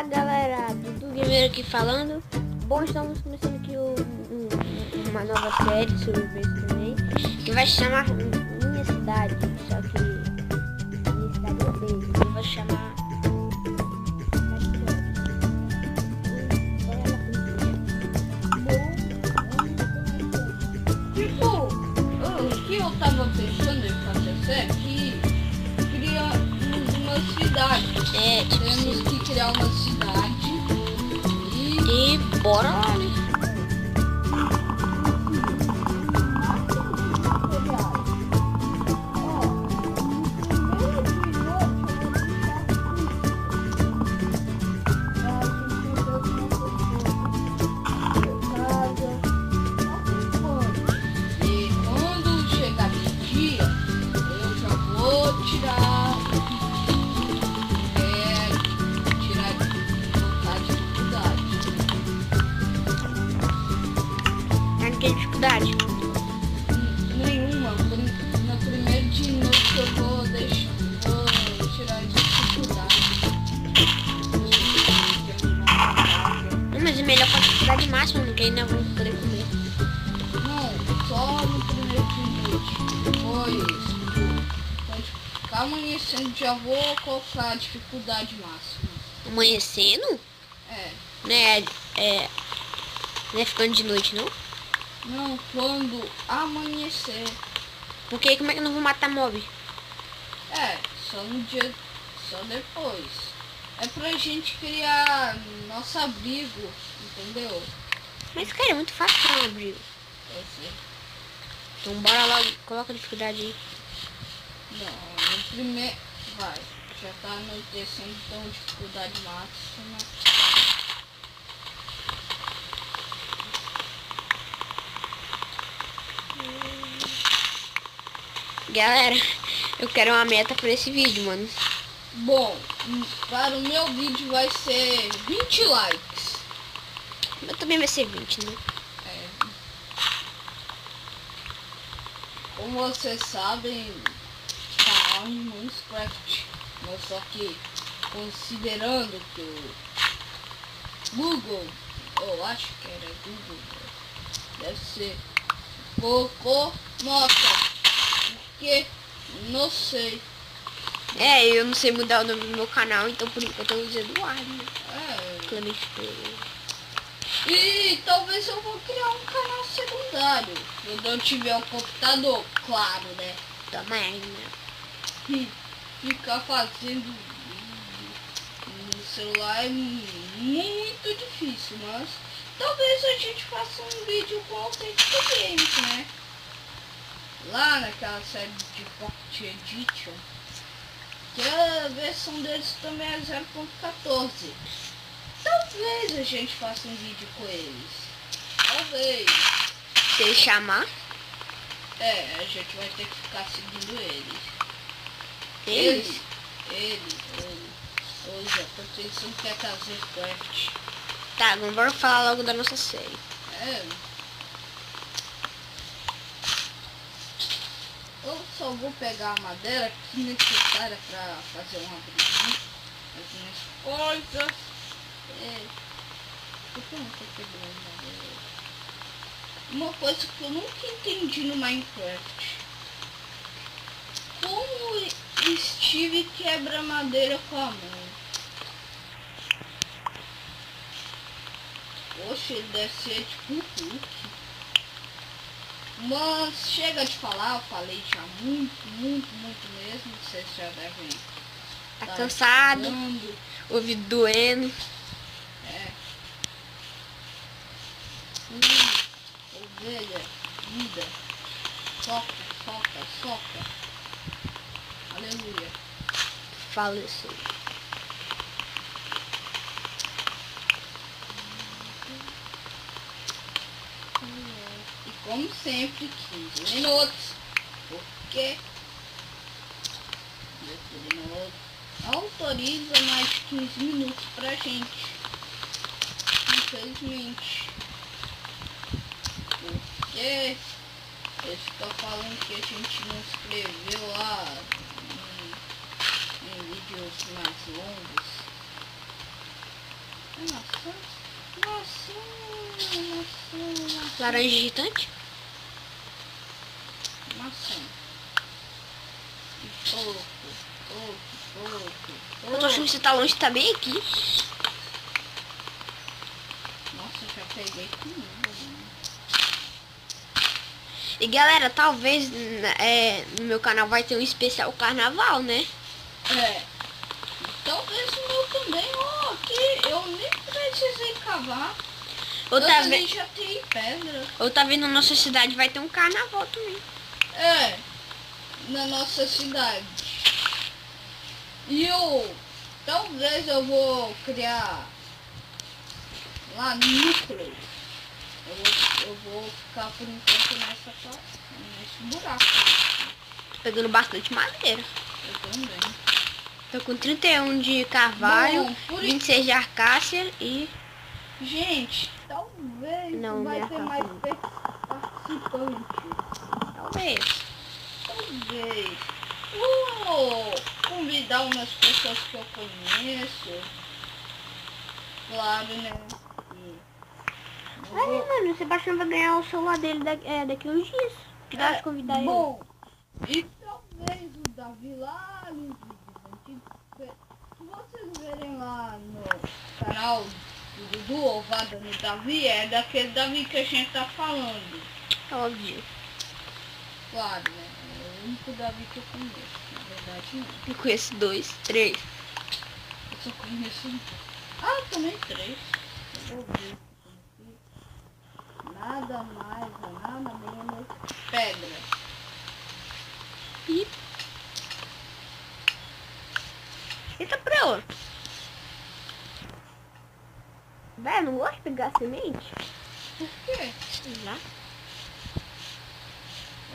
Fala galera, Dudu Gamer aqui falando. Bom, estamos começando aqui uma nova série sobre isso também, que vai se chamar Minha Cidade, só que Minha Cidade é dele, que vai chamar Tipo, o que eu tava pensando em fazer é que criamos uma cidade. Temos que criar uma cidade e bora lá, né? Dificuldade nenhuma. No primeiro dia eu vou tirar a dificuldade. Mas é melhor com a dificuldade máxima, porque ainda vou poder comer. Não, só no primeiro dia. Depois ficar amanhecendo, já vou colocar a dificuldade máxima. Amanhecendo? Não é ficando de noite, não? Não, quando amanhecer. Porque como é que eu não vou matar mob? Só no dia, só depois. É pra gente criar nosso abrigo, entendeu? Mas cara, é muito fácil criar um abrigo. Eu sei. Então bora logo, coloca a dificuldade aí. Não, no primeiro. Vai. Já tá anoitecendo, então dificuldade máxima. Galera, eu quero uma meta para esse vídeo, mano. Bom, para o meu vídeo vai ser 20 likes. Eu também vai ser 20, né? Como vocês sabem, canal em Minecraft. Mas só que considerando que o Google, eu acho que era Google, deve ser Coco Nota. Porque não sei. Eu não sei mudar o nome do meu canal, então por enquanto eu uso Eduardo, né? Clemente Pereira. E talvez eu vou criar um canal secundário. Quando eu tiver um computador, claro, né? Também, né? E ficar fazendo vídeo no celular é muito difícil, mas talvez a gente faça um vídeo com Authentic Games, né? Lá naquela série de Pocket Edition, que a versão deles também é 0.14. Talvez a gente faça um vídeo com eles. Talvez. Se ele chamar? A gente vai ter que ficar seguindo eles. Eles? Hoje, porque eles não querem fazer craft. Tá, agora bora falar logo da nossa série. Eu só vou pegar a madeira que é necessária para fazer um abriguinho. As minhas coisas. Por que eu não tô pegando madeira? Uma coisa que eu nunca entendi no Minecraft. Como o Steve quebra madeira com a mão? Poxa, ele deve ser tipo um Hulk. Mas chega de falar, eu falei já muito mesmo. Vocês já devem Tá cansado, estudando. ouvido doendo. Ovelha, vida, soca. Aleluia. Faleceu. E como sempre, 15 minutos. Porque não autoriza mais de 15 minutos pra gente. Infelizmente. Porque eles ficam falando que a gente não escreveu lá em vídeos mais longos. É maçã? Maçã. Laranja irritante? Maçã. Pouco. Eu tô achando que você tá longe, tá bem aqui. Nossa, já peguei comigo. E galera, talvez no meu canal vai ter um especial carnaval, né? É. Talvez o meu também. Ó, aqui eu nem precisei cavar. Ali já tem pedra. Ou tá vendo na nossa cidade vai ter um carnaval também. É. Na nossa cidade. E talvez eu vou criar lá núcleo. Eu vou ficar por enquanto nesse buraco. Pegando bastante madeira. Eu também. Tô com 31 de carvalho, Bom, 26 de arcácia e... Gente, talvez Não, vai minha ter casa mais não. participantes. Talvez. Vou convidar umas pessoas que eu conheço. Claro, né? Mano, o Sebastião vai ganhar o celular dele daqui uns dias. Que dá de convidar ele. Bom, e talvez o Davi lá nos vídeos antigos. Se vocês verem lá no canal do Dudu Ovada no Davi, é daquele Davi que a gente tá falando. Óbvio. Claro, né? É o único Davi que eu conheço. Na verdade, não. Eu conheço 2, 3. Eu só conheço um. Ah, também 3. Eu vou ver. Nada mais, nada menos. Pedra. E... Eita, pra outro. Velho, não gosto de pegar semente? Por quê? Sei lá.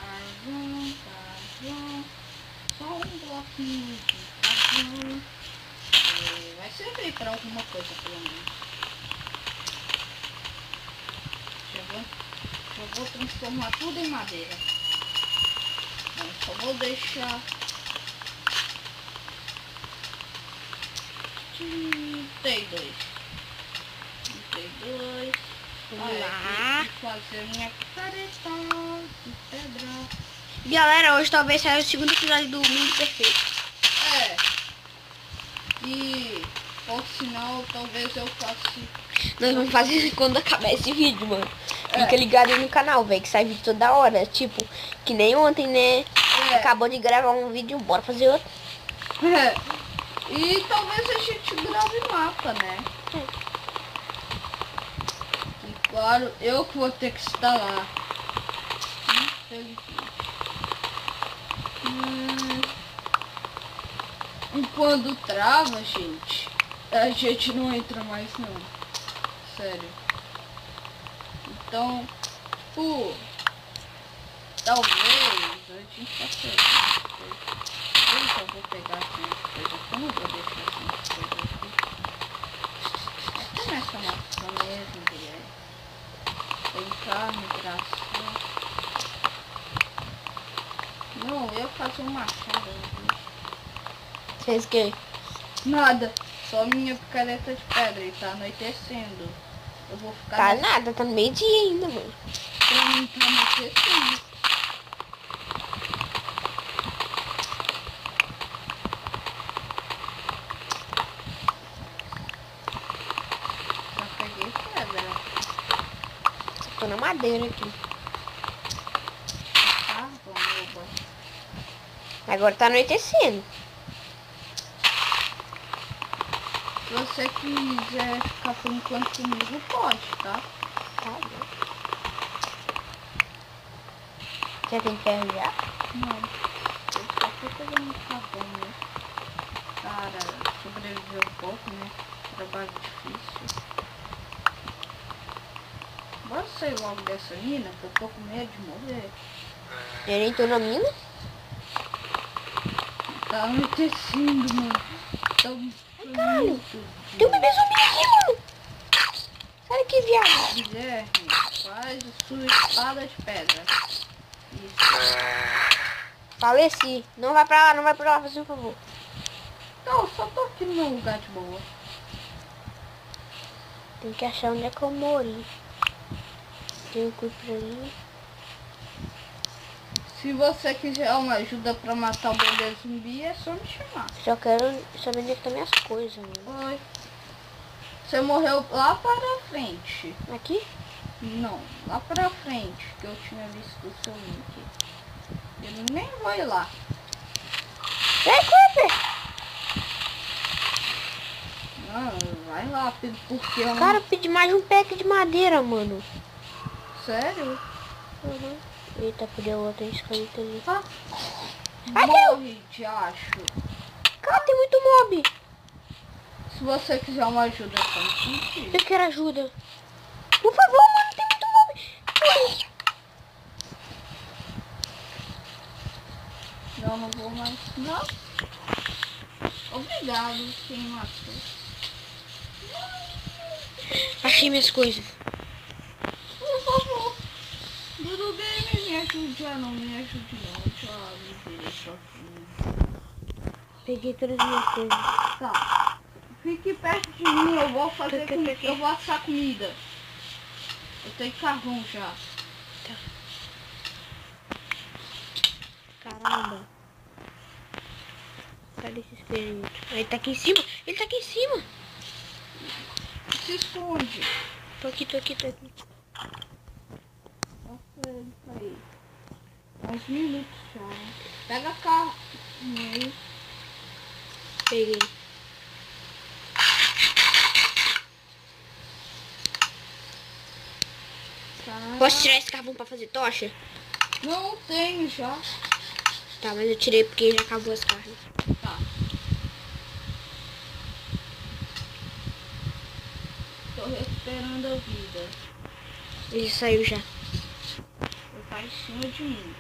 Carvão. Só um bloquinho de carvão. Vai servir para alguma coisa, pelo menos. Já vou transformar tudo em madeira. Não, só vou deixar 32. Vamos lá. E fazer minha picareta de pedra. Galera, hoje talvez saia o segundo episódio do Mundo Perfeito. É. E por sinal, talvez eu faça. Nós vamos fazer quando acabar esse vídeo, mano. Fica ligado aí no canal, velho, que sai vídeo toda hora. Tipo, que nem ontem, né? Acabou de gravar um vídeo, bora fazer outro. É. E talvez a gente grave mapa, né? E claro, eu que vou ter que instalar. E quando trava, gente, a gente não entra mais não. Sério. Então, tipo, talvez a gente faça isso. Eu só vou pegar assim as coisas. Como eu vou deixar assim as coisas aqui? Começa a maçã mesmo, mulher. Tem carne, graça. Não, eu faço um machado aqui. Fez o quê? Nada. Só minha picareta de pedra e tá anoitecendo. Eu vou ficar... Tá nada, tá no meio-dia ainda, mano. Pra mim tá anoitecendo. Já peguei pedra. Tô na madeira aqui. Tá bom, oba. Agora tá anoitecendo. Se você quiser ficar por enquanto comigo, pode, tá? Tá bom. Já tem ferro já? Não. Eu só tô pegando carvão, né? Para sobreviver um pouco, né? Trabalho difícil. Bora sair logo dessa mina, que eu tô com medo de morrer. Eu nem tô na mina. Tá anoitecendo, mano. Caralho, tem um bebê zumbi aqui, mano. Sai daqui, viado. Guilherme, faz a sua espada de pedra. Isso. Faleci. Não vai pra lá, não vai pra lá, faz um favor. Não, eu só tô aqui no meu lugar de boa. Tem que achar onde é que eu mori. Tem um cu pra mim. Se você quiser uma ajuda pra matar o bebê zumbi, é só me chamar. Só quero saber onde é que tá minhas coisas, mano. Oi. Você morreu lá para frente. Aqui? Não, lá pra frente, que eu tinha visto o seu link. Eu nem vou ir lá. Ei, Cooper! Não, vai lá, porque eu Cara, eu pedi mais um pack de madeira, mano. Sério? Uhum. Eita, podia outra escrita ali. Ah, Ai, morre, te acho. Cara, tem muito mob. Se você quiser uma ajuda, é só me sentir. Eu quero ajuda. Por favor, mano, tem muito mob. Eu não vou mais. Não. Obrigado, quem matou. Achei minhas coisas. Por favor. Dudu Game, me ajude. Ah, não me ajude não. Deixa eu ver isso aqui. Peguei todas as minhas coisas. Tá. Fique perto de mim, eu vou fazer comida. Eu vou assar comida. Eu tenho carvão já. Tá. Caramba. Cadê esse espelho? Ele tá aqui em cima. Ele tá aqui em cima. Se esconde. Tô aqui. Nossa, ele tá aí. Uns minutos já. Pega a carne aí. Peguei. Tá. Posso tirar esse carvão pra fazer tocha? Não tenho já. Tá, mas eu tirei porque já acabou as carnes. Tá. Tô recuperando a vida. Ele saiu já. Ele tá em cima de mim.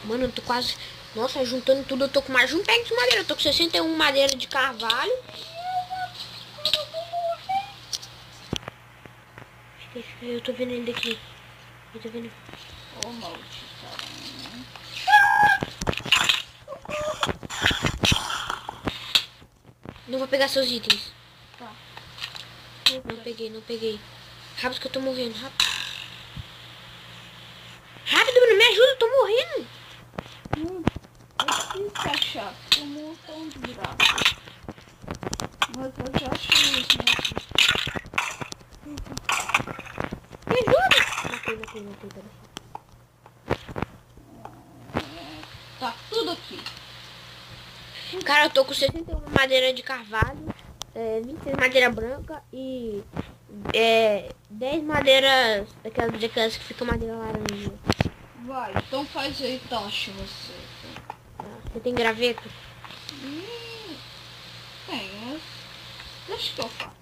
Mano, eu tô quase... Nossa, juntando tudo, eu tô com mais de um pack de madeira. Eu tô com 61 madeira de carvalho. Eu tô vendo ele daqui. Eu tô vendo. Ô, maldito. Não vou pegar seus itens. Tá. Não peguei. Rápido que eu tô morrendo, rápido. Rápido, Bruno, me ajuda, eu tô morrendo. É difícil achar. Tem um montão de buracos. Mas eu já achei isso, né? Me ajuda. Matei, peraí. Tá tudo aqui. Cara, eu tô com 61 madeira de carvalho, 26 madeira branca e 10 madeiras daquelas que fica madeira laranja. Vai, então faz aí tocha você. Você tem graveto? Tem, mas deixa que eu faço.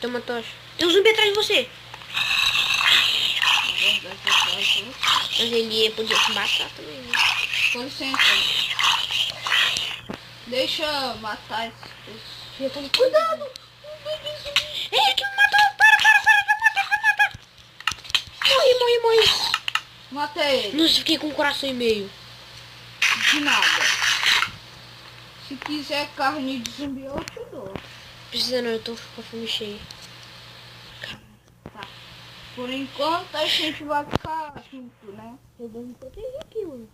Toma tocha. Tem um zumbi atrás de você. Na verdade, eu faço. Mas ele podia se matar também, né? Com licença. Deixa eu matar esse. Cuidado! Ele que me matou! Para! Morri! Matei ele. Nossa, fiquei com um coração e meio. De nada. Se quiser carne de zumbi, eu te dou. Precisa não, eu tô com a fome cheia. Tá. Por enquanto a gente vai ficar junto, né? Eu vou me proteger aqui, mano.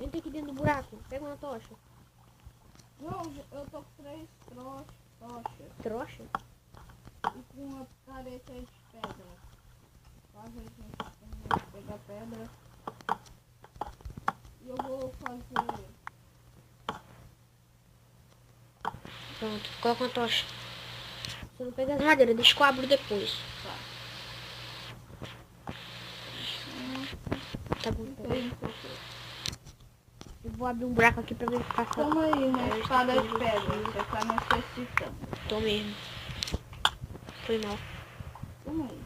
Entra aqui dentro do buraco. Pega uma tocha. Não, eu tô com 3 tochas. Trocha? E com uma careta de pedra. Faz a gente pegar pedra. E eu vou fazer. Pronto, coloca uma tocha. Você não pega as madeiras, deixa que eu abro depois. Tá bom, tá bom. Eu vou abrir um buraco aqui pra ver se passa. Toma aí uma espada de pedra. Você tá necessitando. Tô mesmo. Foi mal. Toma aí.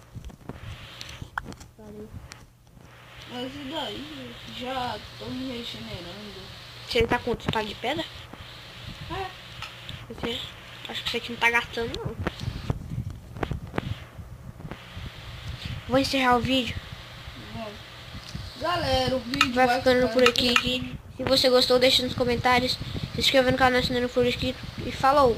Valeu. Mas e daí? Já tô me regenerando. Você tá com outra espada de pedra? É. Você? Acho que você aqui não tá gastando, não. Vou encerrar o vídeo. Bom. Galera, o vídeo Vai ficando por aqui. Se você gostou, deixa nos comentários. Se inscreva no canal se ainda não for inscrito. E falou!